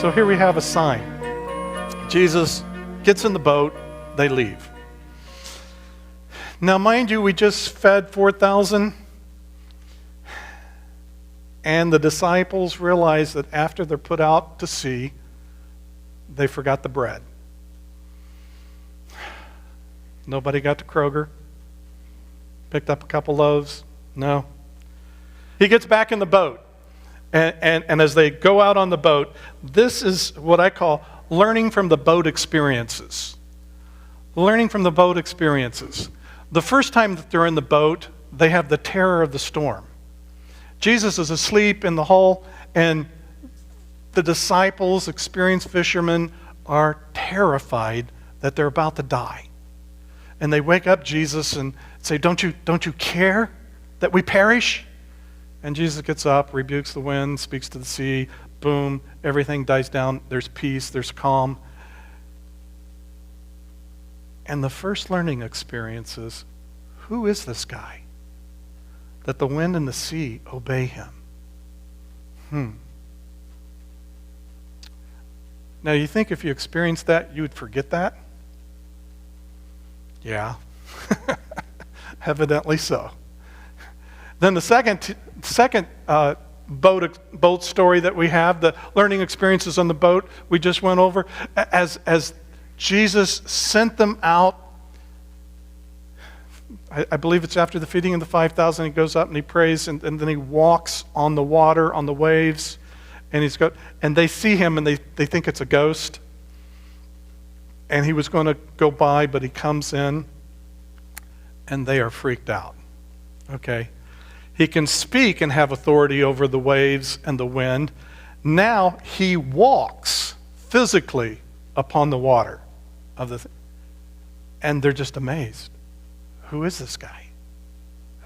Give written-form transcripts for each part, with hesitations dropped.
So here we have a sign. Jesus gets in the boat, they leave. Now, mind you, we just fed 4,000, and the disciples realize that after they're put out to sea, they forgot the bread. Nobody got to Kroger? Picked up a couple loaves? No. He gets back in the boat, and as they go out on the boat, this is what I call learning from the boat experiences. Learning from the boat experiences. The first time that they're in the boat, they have the terror of the storm. Jesus is asleep in the hull, and the disciples, experienced fishermen, are terrified that they're about to die. And they wake up Jesus and say, don't you care that we perish? And Jesus gets up, rebukes the wind, speaks to the sea, boom, everything dies down, there's peace, there's calm. And the first learning experience is, who is this guy? That the wind and the sea obey him. Now, you think if you experienced that, you would forget that? Yeah, evidently so. Then the second boat story that we have, the learning experiences on the boat we just went over, as Jesus sent them out. I believe it's after the feeding of the 5,000. He goes up and he prays, and then he walks on the water, on the waves, and they see him and they think it's a ghost. And he was going to go by, but he comes in, and they are freaked out. Okay? He can speak and have authority over the waves and the wind. Now he walks physically upon the water and they're just amazed. Who is this guy?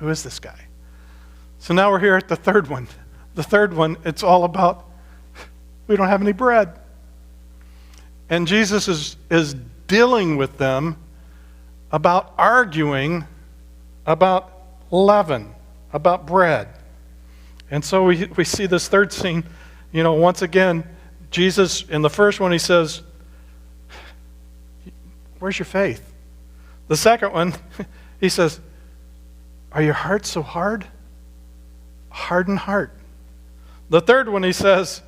Who is this guy? So now we're here at the third one. The third one, it's all about, we don't have any bread. And Jesus is dealing with them about arguing about leaven, about bread. And so we see this third scene, once again, Jesus, in the first one, he says, where's your faith? The second one, he says, are your hearts so hard? Hardened heart. The third one, he says,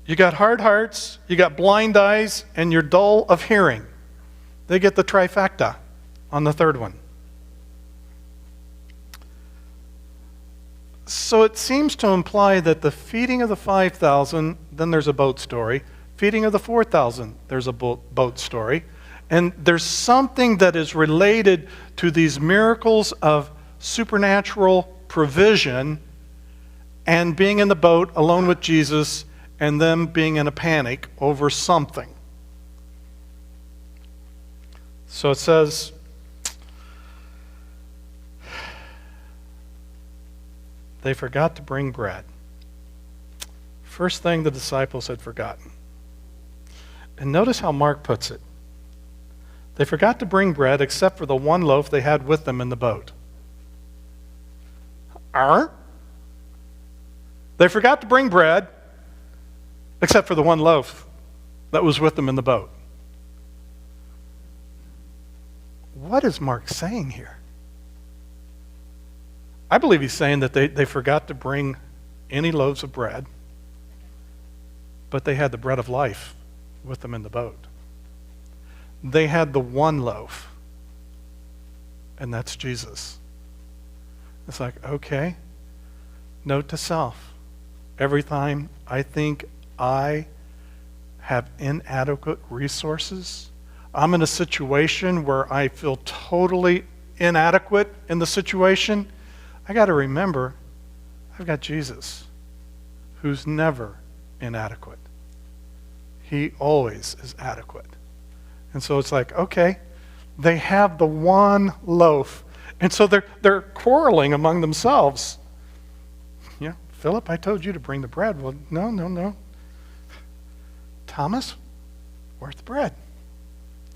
you got hard hearts, you got blind eyes, and you're dull of hearing. They get the trifecta on the third one. So it seems to imply that the feeding of the 5,000, then there's a boat story. Feeding of the 4,000, there's a boat story. And there's something that is related to these miracles of supernatural provision and being in the boat alone with Jesus and them being in a panic over something. So it says, they forgot to bring bread. First thing the disciples had forgotten. And notice how Mark puts it. They forgot to bring bread except for the one loaf they had with them in the boat. They forgot to bring bread except for the one loaf that was with them in the boat. What is Mark saying here? I believe he's saying that they forgot to bring any loaves of bread, but they had the bread of life with them in the boat. They had the one loaf, and that's Jesus. It's like, okay, note to self. Every time I think I have inadequate resources, I'm in a situation where I feel totally inadequate in the situation, I got to remember I've got Jesus, who's never inadequate. He always is adequate. And so it's like, okay, they have the one loaf. And so they're quarreling among themselves. Yeah, Philip, I told you to bring the bread. Well, no. Thomas, where's the bread?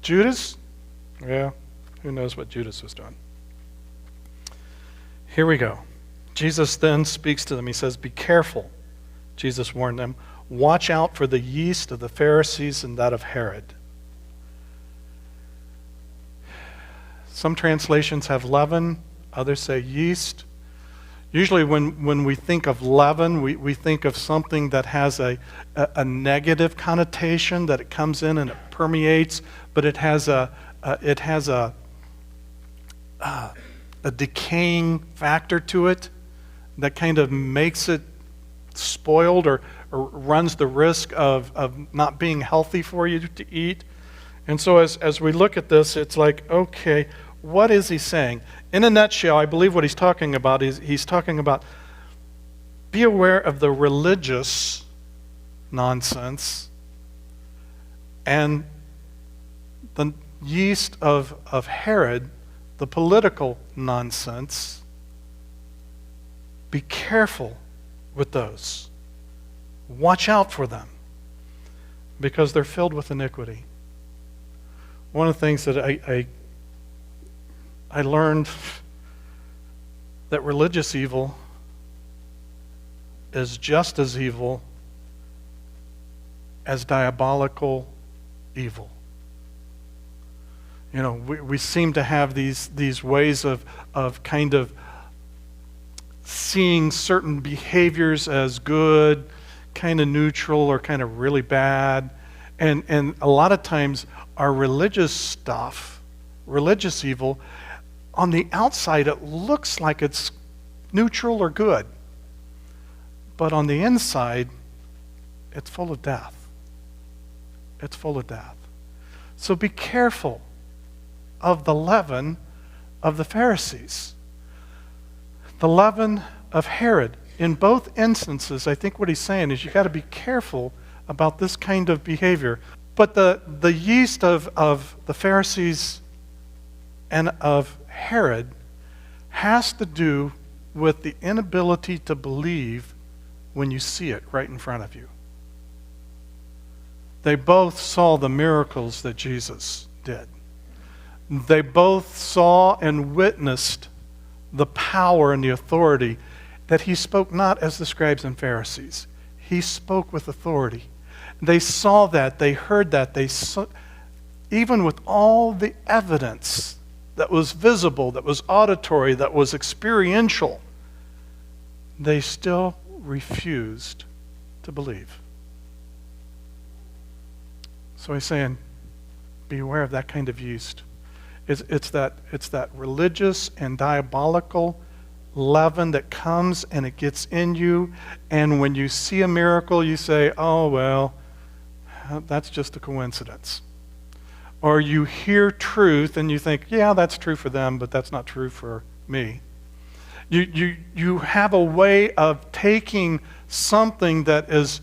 Judas? Yeah, who knows what Judas was doing. Here we go. Jesus then speaks to them. He says, be careful, Jesus warned them. watch out for the yeast of the Pharisees and that of Herod. Some translations have leaven, others say yeast. Usually when we think of leaven, we think of something that has a negative connotation, that it comes in and it permeates, but it has a decaying factor to it that kind of makes it spoiled or runs the risk of not being healthy for you to eat. And so as we look at this, it's like, okay, what is he saying? In a nutshell, I believe what he's talking about is he's talking about be aware of the religious nonsense and the yeast of Herod, the political nonsense. Be careful with those. Watch out for them because they're filled with iniquity. One of the things that I learned that religious evil is just as evil as diabolical evil. You know, we seem to have these ways of kind of seeing certain behaviors as good, kind of neutral, or kind of really bad. And a lot of times our religious stuff, religious evil, on the outside it looks like it's neutral or good. But on the inside, it's full of death. It's full of death. So be careful of the leaven of the Pharisees. The leaven of Herod. In both instances, I think what he's saying is you've got to be careful about this kind of behavior. But the yeast of the Pharisees and of Herod has to do with the inability to believe when you see it right in front of you. They both saw the miracles that Jesus did. They both saw and witnessed the power and the authority that he spoke not as the scribes and Pharisees. He spoke with authority. They saw that, they heard that, even with all the evidence that was visible, that was auditory, that was experiential, they still refused to believe. So he's saying, beware of that kind of yeast. It's that religious and diabolical leaven that comes and it gets in you, and when you see a miracle, you say, oh, well, that's just a coincidence. Or you hear truth and you think, yeah, that's true for them, but that's not true for me. You have a way of taking something that is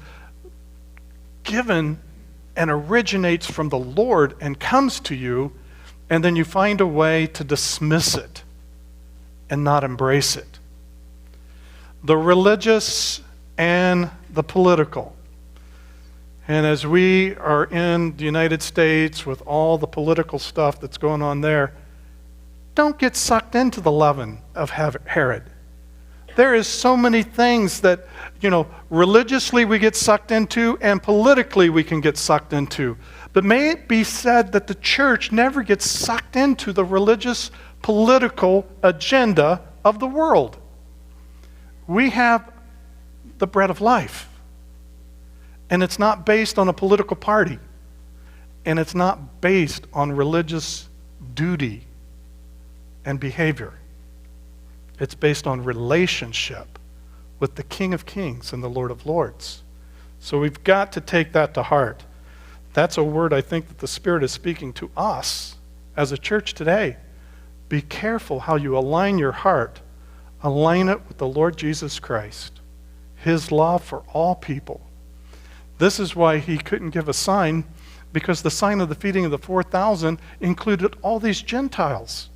given and originates from the Lord and comes to you, and then you find a way to dismiss it and not embrace it. The religious and the political. And as we are in the United States with all the political stuff that's going on there, don't get sucked into the leaven of Herod. There is so many things that, religiously we get sucked into and politically we can get sucked into. But may it be said that the church never gets sucked into the religious, political agenda of the world. We have the bread of life. And it's not based on a political party. And it's not based on religious duty and behavior. It's based on relationship with the King of Kings and the Lord of Lords. So we've got to take that to heart. That's a word I think that the Spirit is speaking to us as a church today. Be careful how you align your heart. Align it with the Lord Jesus Christ, His love for all people. This is why He couldn't give a sign, because the sign of the feeding of the 4,000 included all these Gentiles.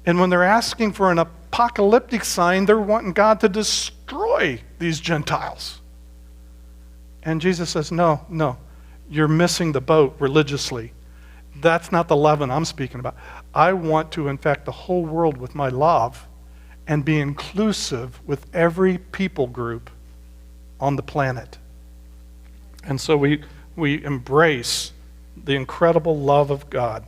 And when they're asking for an apocalyptic sign, they're wanting God to destroy these Gentiles. And Jesus says, no, you're missing the boat religiously. That's not the leaven I'm speaking about. I want to infect the whole world with my love and be inclusive with every people group on the planet. And so we embrace the incredible love of God